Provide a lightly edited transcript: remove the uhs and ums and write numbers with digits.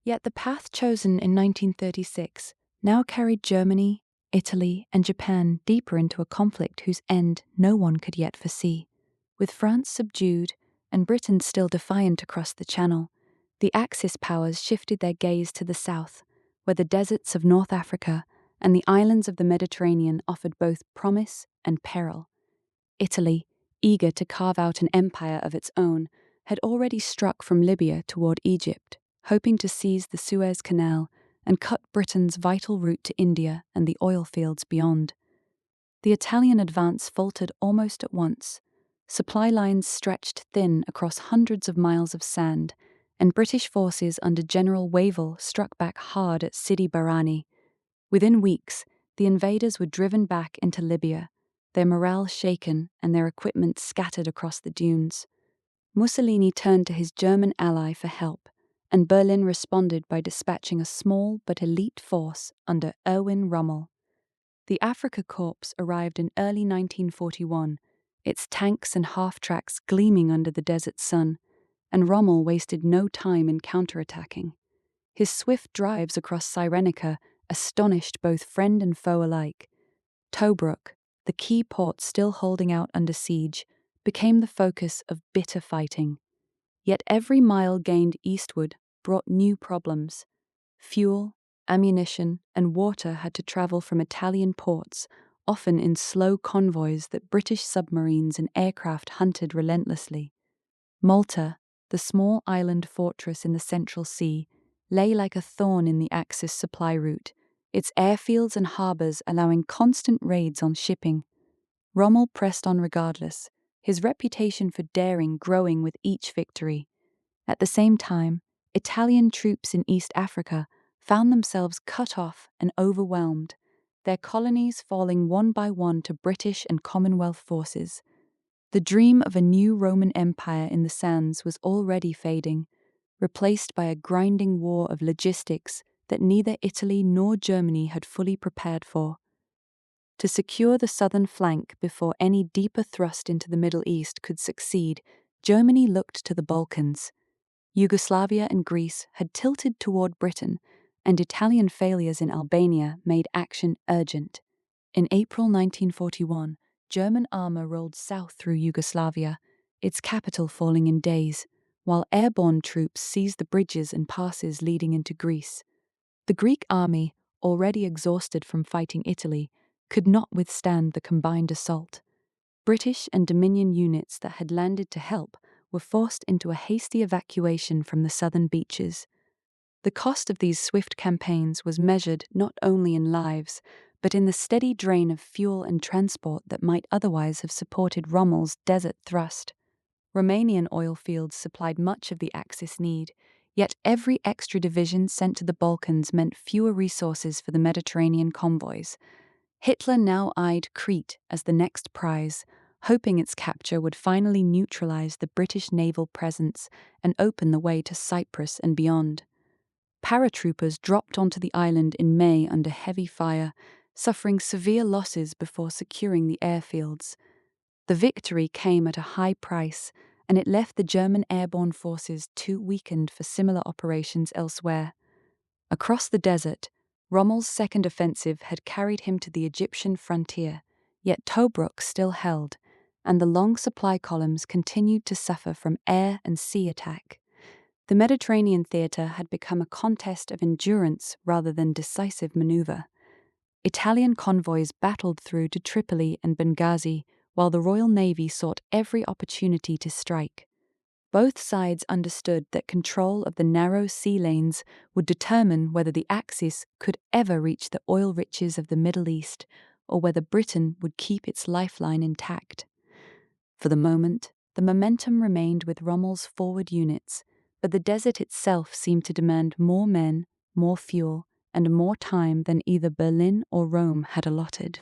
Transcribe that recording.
Yet the path chosen in 1936 now carried Germany, Italy, and Japan deeper into a conflict whose end no one could yet foresee. With France subdued and Britain still defiant across the Channel, the Axis powers shifted their gaze to the south, where the deserts of North Africa and the islands of the Mediterranean offered both promise and peril. Italy, eager to carve out an empire of its own, had already struck from Libya toward Egypt, hoping to seize the Suez Canal and cut Britain's vital route to India and the oil fields beyond. The Italian advance faltered almost at once. Supply lines stretched thin across hundreds of miles of sand, and British forces under General Wavell struck back hard at Sidi Barrani. Within weeks, the invaders were driven back into Libya, their morale shaken and their equipment scattered across the dunes. Mussolini turned to his German ally for help, and Berlin responded by dispatching a small but elite force under Erwin Rommel. The Afrika Korps arrived in early 1941, its tanks and half-tracks gleaming under the desert sun, and Rommel wasted no time in counterattacking. His swift drives across Cyrenaica astonished both friend and foe alike. Tobruk, the key port still holding out under siege, became the focus of bitter fighting. Yet every mile gained eastward brought new problems. Fuel, ammunition, and water had to travel from Italian ports, often in slow convoys that British submarines and aircraft hunted relentlessly. Malta, the small island fortress in the Central Sea, lay like a thorn in the Axis supply route, its airfields and harbours allowing constant raids on shipping. Rommel pressed on regardless, his reputation for daring growing with each victory. At the same time, Italian troops in East Africa found themselves cut off and overwhelmed, their colonies falling one by one to British and Commonwealth forces. The dream of a new Roman Empire in the sands was already fading, replaced by a grinding war of logistics that neither Italy nor Germany had fully prepared for. To secure the southern flank before any deeper thrust into the Middle East could succeed, Germany looked to the Balkans. Yugoslavia and Greece had tilted toward Britain, and Italian failures in Albania made action urgent. In April 1941, German armor rolled south through Yugoslavia, its capital falling in days, while airborne troops seized the bridges and passes leading into Greece. The Greek army, already exhausted from fighting Italy, could not withstand the combined assault. British and Dominion units that had landed to help were forced into a hasty evacuation from the southern beaches. The cost of these swift campaigns was measured not only in lives, but in the steady drain of fuel and transport that might otherwise have supported Rommel's desert thrust. Romanian oil fields supplied much of the Axis need, yet every extra division sent to the Balkans meant fewer resources for the Mediterranean convoys. Hitler now eyed Crete as the next prize, hoping its capture would finally neutralize the British naval presence and open the way to Cyprus and beyond. Paratroopers dropped onto the island in May under heavy fire, suffering severe losses before securing the airfields. The victory came at a high price, and it left the German airborne forces too weakened for similar operations elsewhere. Across the desert, Rommel's second offensive had carried him to the Egyptian frontier, yet Tobruk still held, and the long supply columns continued to suffer from air and sea attack. The Mediterranean theatre had become a contest of endurance rather than decisive maneuver. Italian convoys battled through to Tripoli and Benghazi, while the Royal Navy sought every opportunity to strike. Both sides understood that control of the narrow sea lanes would determine whether the Axis could ever reach the oil riches of the Middle East, or whether Britain would keep its lifeline intact. For the moment, the momentum remained with Rommel's forward units, but the desert itself seemed to demand more men, more fuel, and more time than either Berlin or Rome had allotted.